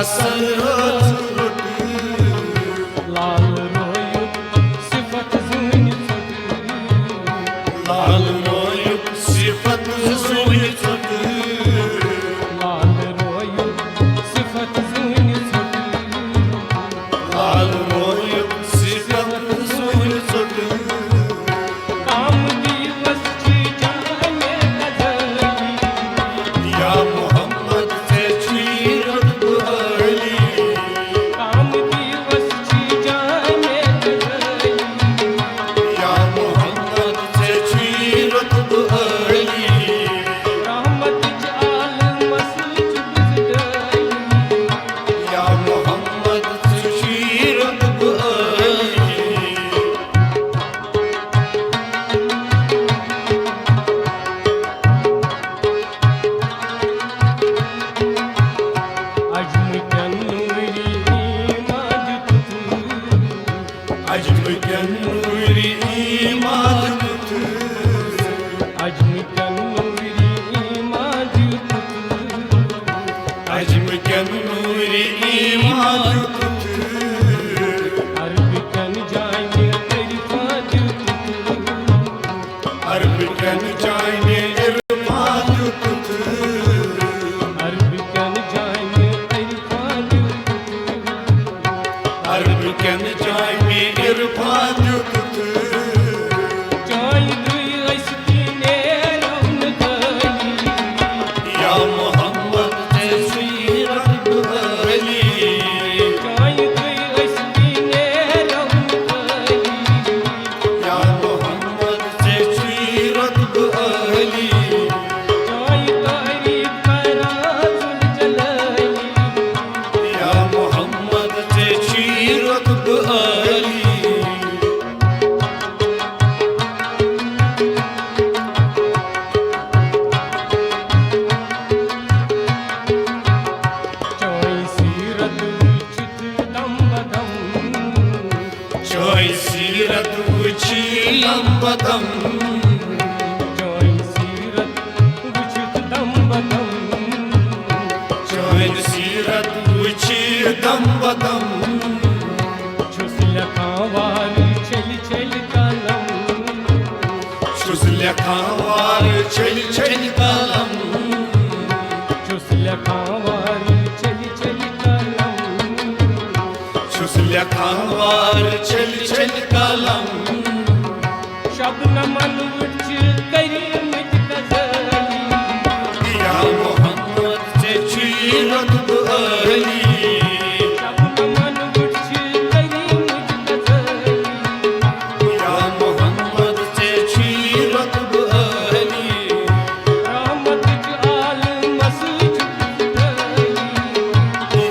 सरस लाल रोयुक सिफत जुन लाल रोयुक सिफत जुन लाल रोयुक सिफत जुन लाल रोयुक सिफत जुन काम दिवस ची जाने गजली या मोहम्मद से चीरत बुहली काम दिवस ची जाने गजली या मोहम्मद से चीरत बुहली रहमत आलम मस्जिद गजली या मोहम्मद से चीरत बुहली अजम कन्नूरी माजतु अजम कन्नूरी इमादत अजम कन्नूरी माजतु अजम कन्नूरी इमादत अरबिकन जाने तेरी फाजतु अरबिकन जाने इरफादत अरबिकन जाने तेरी फाजतु अरबिकन जाने इरफादत चाय दुई ऐसी ने रौन गली या मोहम्मद से सीरत बुहली चाय दुई ऐसी ने रौन गली या मोहम्मद से सीरत बुहली चाय तारीफ कराजुल जलली या मोहम्मद से सीरत बुहली चाय सीरत उचित दम बदम Joy sirat uchi lambadam चाय सीरत उचित दम बदम Joy sirat uchi dambadam छुस लखावार चल चल कलम Shuz lekhavar chel chel kalam छुस लखावार चल चल कलम Shuz lekhavar chel chel kalam Shabnam उच करी मुझ Ghazali Ya Muhammad se chirat buhali Shabnam उच करी मुझ Ghazali Ya Muhammad se chirat buhali रहमत आलम मस्जिद गली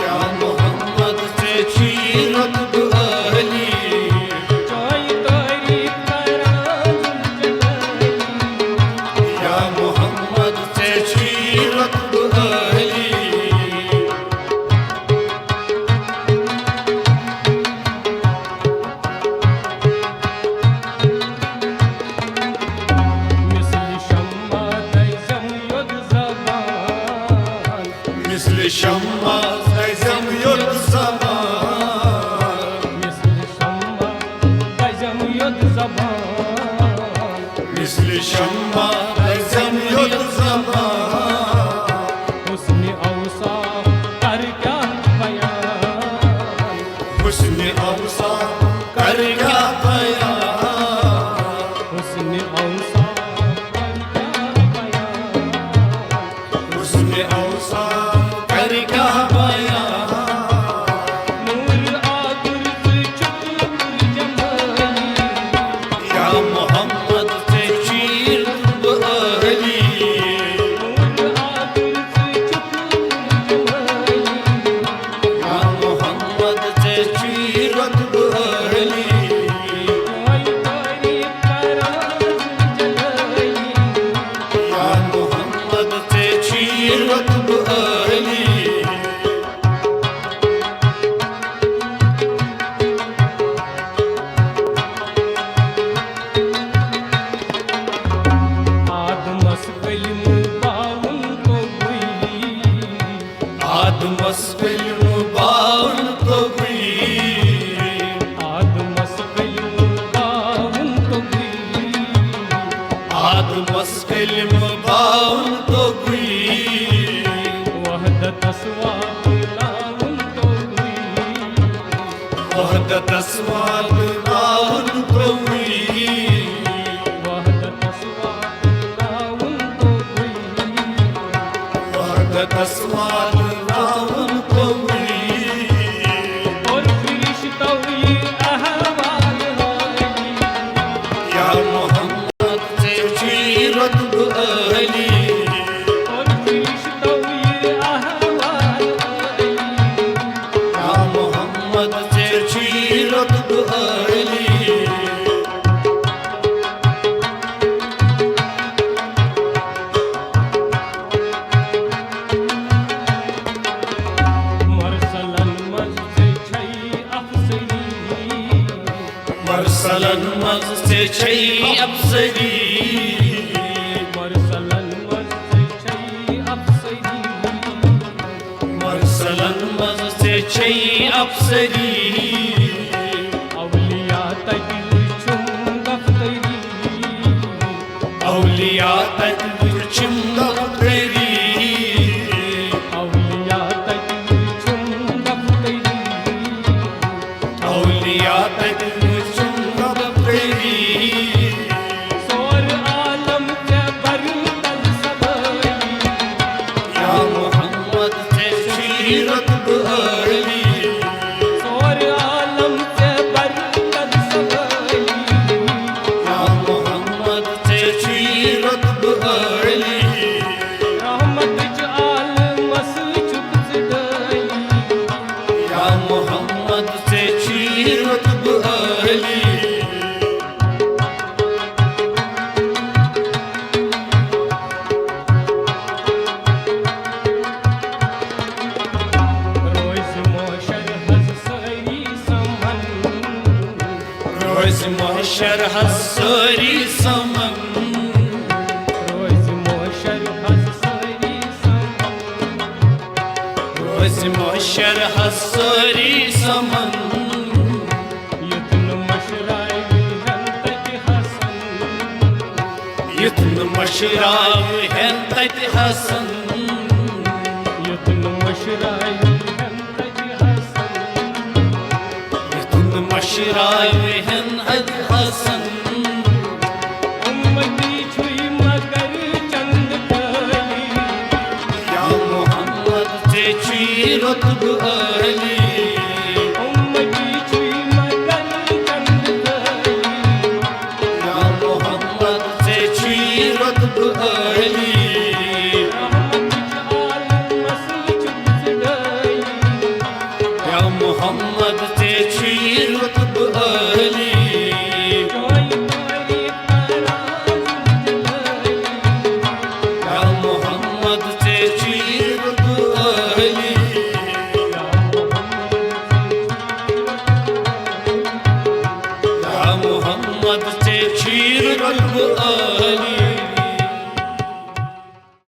Ya Muhammad se chirat buhali चाय तारीफ कराजुल जलली या मोहम्मद से चीरत बुहली मिसल शम्मा दैजम युद ज़बान मिसल शम्मा ज़ैज़म युद ज़बान मिसल शम्मा दैजम युद ज़बान मिसल शम्मा ज़ैज़म युद ज़बान हुस्न औसाफ कर क्या बयान हुस्न औसाफ कर क्या बयान हुस्न औसाफ कर क्या बयान हुस्न औसाफ कर क्या बयान नूर आदुर्द चुप जमाली या मोहम्मद से चीरत बुहली नूर आदुर्द चुप जमाली या मोहम्मद से चीरत बुहली चाय तारीफ कराजुल जलली या मोहम्मद से चीरत बुहली आदमस कलिम बाउन को हुई आदमस इल्म बावन तो गुई आदमस इल्म बावन तो गुई आदमस इल्म बावन तो गुई वहदत अस्वात नाउन तो गुई वहदत अस्वात नाउन तो गुई वहदत अस्वात नाउन तो गुई वहदत अस्वात नाउन तो गुई और फरिश्तों ये अहवाल हाली या मोहम्मद से चीरत अहली और फरिश्तों ये अहवाल हाली या मोहम्मद से चीरत अहली मरसलन मज से छई अफसरी मरसलन मज से छई अफसरी मरसलन मज से छई अफसरी मरसलन मज से छई अफसरी अवलिया तक छुम दफ्तरी औलिया तक चिम दफ्तरी अवलिया तक छुम दफ्तरी औलिया तक चिम दफ्तरी सोर आलम के बरतल सबरी या मोहम्मद से सीरत अहली सोर आलम के बरतल सबरी या मोहम्मद से सीरत अहली रहमत जाल मसजूद सिदाई या मोहम्मद से सीरत अहली रोज मोशर हसरी समन रोज मोशर हसरी समन रोज मोशर हसरी समन रोज मोशर हसरी समन युतन मशराई हंतज हसन युतन मशराव हैं तत हसन युतन मशराई हंतज हसन युतन मशराव हैं तत हसन उम्मती छुई मगर चंद कली या मोहम्मद से चीरत अहली उम्मती छुई मगर चंद कली या मोहम्मद से चीरत अहली या मोहम्मद से चीरत अहली या मोहम्मद से चीरत अहली या मोहम्मद से चीरत